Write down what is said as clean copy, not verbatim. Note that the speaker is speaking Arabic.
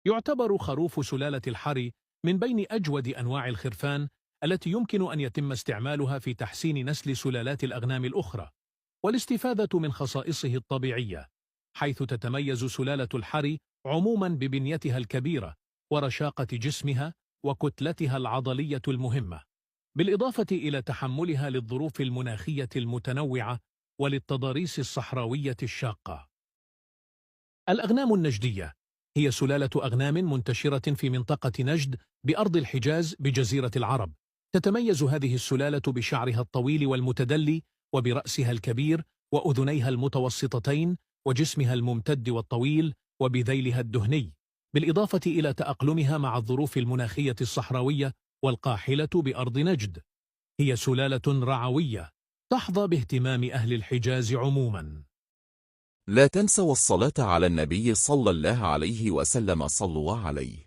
يعتبر خروف سلالة الحري من بين أجود أنواع الخرفان التي يمكن أن يتم استعمالها في تحسين نسل سلالات الأغنام الأخرى والاستفادة من خصائصه الطبيعية، حيث تتميز سلالة الحري عموما ببنيتها الكبيرة ورشاقة جسمها وكتلتها العضلية المهمة، بالإضافة إلى تحملها للظروف المناخية المتنوعة وللتضاريس الصحراوية الشاقة. الأغنام النجدية هي سلالة أغنام منتشرة في منطقة نجد بأرض الحجاز بجزيرة العرب. تتميز هذه السلالة بشعرها الطويل والمتدلي وبرأسها الكبير وأذنيها المتوسطتين وجسمها الممتد والطويل وبذيلها الدهني، بالإضافة إلى تأقلمها مع الظروف المناخية الصحراوية والقاحلة بأرض نجد. هي سلالة رعوية تحظى باهتمام أهل الحجاز عموما. لا تنسوا الصلاة على النبي صلى الله عليه وسلم. صلوا عليه.